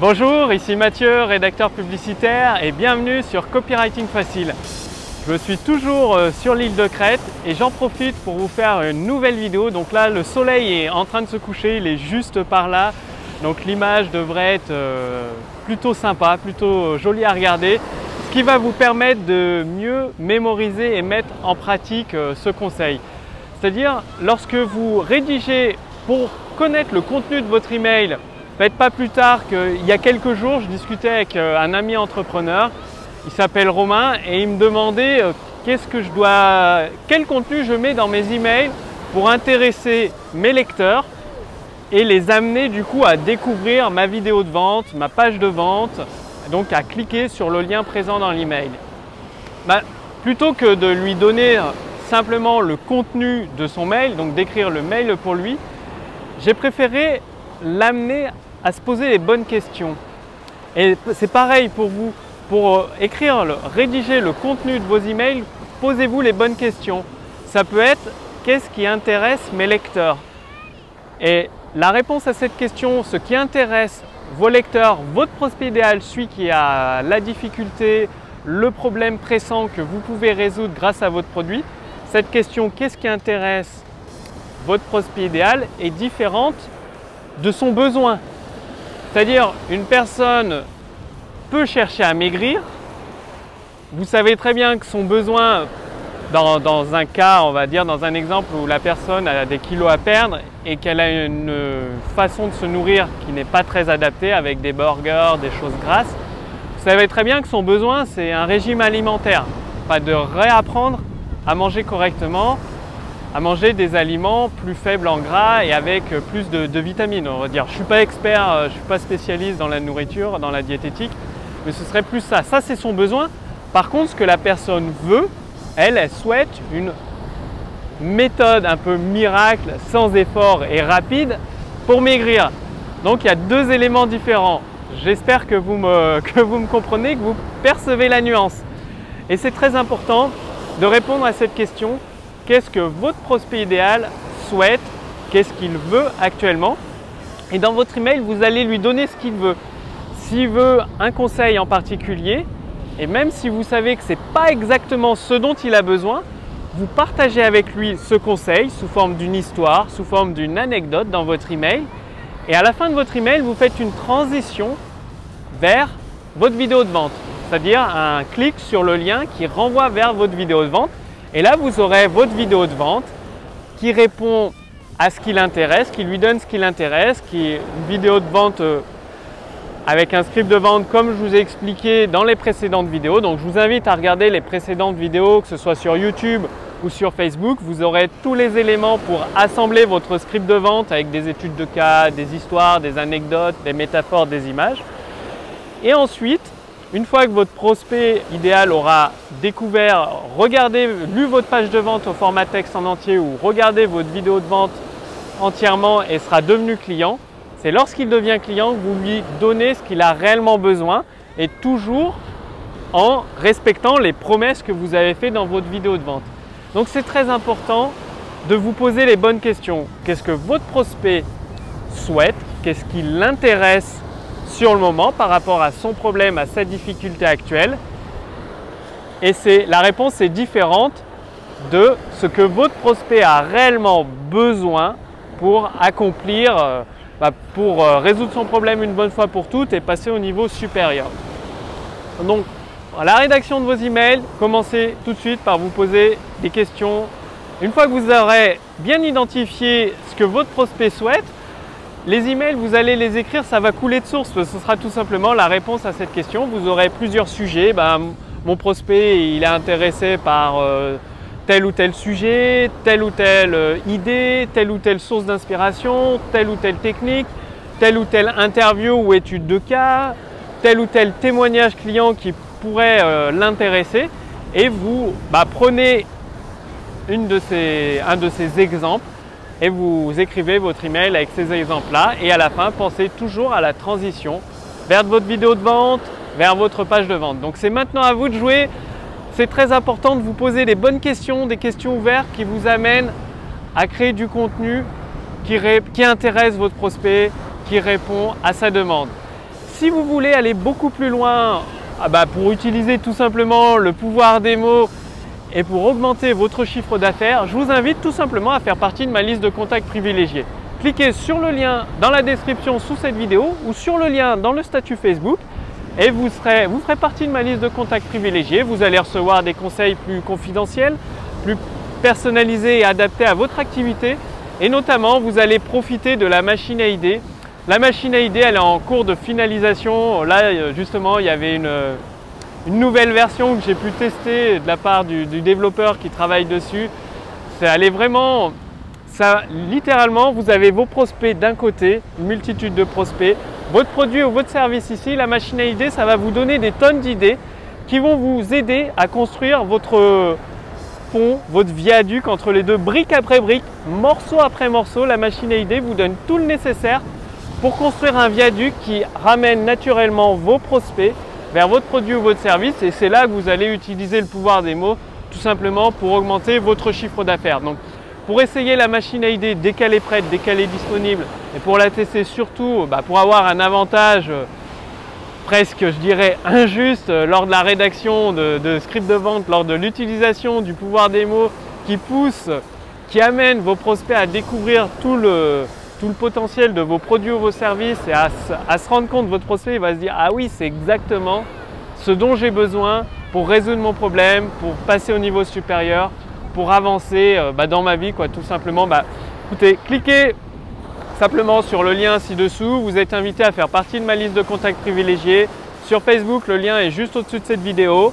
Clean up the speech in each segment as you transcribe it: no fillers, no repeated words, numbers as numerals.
Bonjour, ici Mathieu, rédacteur publicitaire et bienvenue sur Copywriting Facile. Je suis toujours sur l'île de Crète et j'en profite pour vous faire une nouvelle vidéo. Donc là, le soleil est en train de se coucher, il est juste par là. Donc l'image devrait être plutôt sympa, plutôt jolie à regarder. Ce qui va vous permettre de mieux mémoriser et mettre en pratique ce conseil. C'est-à-dire, lorsque vous rédigez pour connaître le contenu de votre email, faites pas plus tard qu'il y a quelques jours, je discutais avec un ami entrepreneur, il s'appelle Romain et il me demandait quel contenu je mets dans mes emails pour intéresser mes lecteurs et les amener du coup à découvrir ma vidéo de vente, ma page de vente, donc à cliquer sur le lien présent dans l'email. Plutôt que de lui donner simplement le contenu de son mail, donc d'écrire le mail pour lui, j'ai préféré l'amener à se poser les bonnes questions. Et c'est pareil pour vous. Pour rédiger le contenu de vos emails, posez-vous les bonnes questions. Ça peut être « Qu'est-ce qui intéresse mes lecteurs ?» Et la réponse à cette question, ce qui intéresse vos lecteurs, votre prospect idéal, celui qui a la difficulté, le problème pressant que vous pouvez résoudre grâce à votre produit, cette question « Qu'est-ce qui intéresse votre prospect idéal ?» est différente de son besoin. C'est-à-dire, une personne peut chercher à maigrir. Vous savez très bien que son besoin, dans un cas, on va dire, dans un exemple où la personne a des kilos à perdre et qu'elle a une façon de se nourrir qui n'est pas très adaptée avec des burgers, des choses grasses, vous savez très bien que son besoin, c'est un régime alimentaire. Pas de réapprendre à manger correctement, à manger des aliments plus faibles en gras et avec plus de vitamines, on va dire. Je ne suis pas expert, je ne suis pas spécialiste dans la nourriture, dans la diététique, mais ce serait plus ça. Ça, c'est son besoin. Par contre, ce que la personne veut, elle souhaite une méthode un peu miracle, sans effort et rapide pour maigrir. Donc, il y a deux éléments différents. J'espère que vous me comprenez, que vous percevez la nuance. Et c'est très important de répondre à cette question. Qu'est-ce que votre prospect idéal souhaite? Qu'est-ce qu'il veut actuellement? Et dans votre email, vous allez lui donner ce qu'il veut. S'il veut un conseil en particulier, et même si vous savez que ce n'est pas exactement ce dont il a besoin, vous partagez avec lui ce conseil sous forme d'une histoire, sous forme d'une anecdote dans votre email. Et à la fin de votre email, vous faites une transition vers votre vidéo de vente. C'est-à-dire un clic sur le lien qui renvoie vers votre vidéo de vente. Et là, vous aurez votre vidéo de vente qui répond à ce qui l'intéresse, qui lui donne ce qui l'intéresse, qui est une vidéo de vente avec un script de vente comme je vous ai expliqué dans les précédentes vidéos. Donc, je vous invite à regarder les précédentes vidéos, que ce soit sur YouTube ou sur Facebook. Vous aurez tous les éléments pour assembler votre script de vente avec des études de cas, des histoires, des anecdotes, des métaphores, des images. Et ensuite, une fois que votre prospect idéal aura découvert, lu votre page de vente au format texte en entier ou regardé votre vidéo de vente entièrement et sera devenu client, c'est lorsqu'il devient client que vous lui donnez ce qu'il a réellement besoin et toujours en respectant les promesses que vous avez faites dans votre vidéo de vente. Donc c'est très important de vous poser les bonnes questions. Qu'est-ce que votre prospect souhaite? Qu'est-ce qui l'intéresse sur le moment par rapport à son problème, à sa difficulté actuelle? Et la réponse est différente de ce que votre prospect a réellement besoin pour accomplir, pour résoudre son problème une bonne fois pour toutes et passer au niveau supérieur. Donc, à la rédaction de vos emails, commencez tout de suite par vous poser des questions. Une fois que vous aurez bien identifié ce que votre prospect souhaite, les emails, vous allez les écrire, ça va couler de source. Ce sera tout simplement la réponse à cette question. Vous aurez plusieurs sujets. Mon prospect, il est intéressé par tel ou tel sujet, telle ou telle idée, telle ou telle source d'inspiration, telle ou telle technique, telle ou telle interview ou étude de cas, tel ou tel témoignage client qui pourrait l'intéresser. Et vous prenez un de ces exemples et vous écrivez votre email avec ces exemples-là. Et à la fin, pensez toujours à la transition vers votre vidéo de vente, vers votre page de vente. Donc c'est maintenant à vous de jouer. C'est très important de vous poser les bonnes questions, des questions ouvertes qui vous amènent à créer du contenu qui intéresse votre prospect, qui répond à sa demande. Si vous voulez aller beaucoup plus loin, pour utiliser tout simplement le pouvoir des mots et pour augmenter votre chiffre d'affaires, je vous invite tout simplement à faire partie de ma liste de contacts privilégiés. Cliquez sur le lien dans la description sous cette vidéo ou sur le lien dans le statut Facebook et vous ferez partie de ma liste de contacts privilégiés. Vous allez recevoir des conseils plus confidentiels, plus personnalisés et adaptés à votre activité. Et notamment, vous allez profiter de la machine à idées. La machine à idées, elle est en cours de finalisation. Là, justement, il y avait une nouvelle version que j'ai pu tester de la part du développeur qui travaille dessus. Elle est vraiment... littéralement, vous avez vos prospects d'un côté, une multitude de prospects, votre produit ou votre service ici. La machine à idées, ça va vous donner des tonnes d'idées qui vont vous aider à construire votre pont, votre viaduc entre les deux, brique après brique, morceau après morceau. La machine à idées vous donne tout le nécessaire pour construire un viaduc qui ramène naturellement vos prospects vers votre produit ou votre service. Et c'est là que vous allez utiliser le pouvoir des mots tout simplement pour augmenter votre chiffre d'affaires. Donc, pour essayer la machine à idées dès qu'elle est prête, dès qu'elle est disponible et pour la tester surtout pour avoir un avantage presque, je dirais, injuste lors de la rédaction de scripts de vente, lors de l'utilisation du pouvoir des mots qui pousse, qui amène vos prospects à découvrir tout le potentiel de vos produits ou vos services et à se rendre compte, votre prospect il va se dire « Ah oui, c'est exactement ce dont j'ai besoin pour résoudre mon problème, pour passer au niveau supérieur. » pour avancer dans ma vie, tout simplement. Écoutez, cliquez simplement sur le lien ci-dessous. Vous êtes invité à faire partie de ma liste de contacts privilégiés. Sur Facebook, le lien est juste au-dessus de cette vidéo.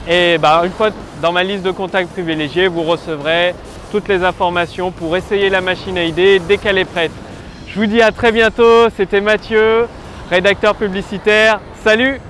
Et une fois dans ma liste de contacts privilégiés, vous recevrez toutes les informations pour essayer la machine à idées dès qu'elle est prête. Je vous dis à très bientôt. C'était Mathieu, rédacteur publicitaire. Salut!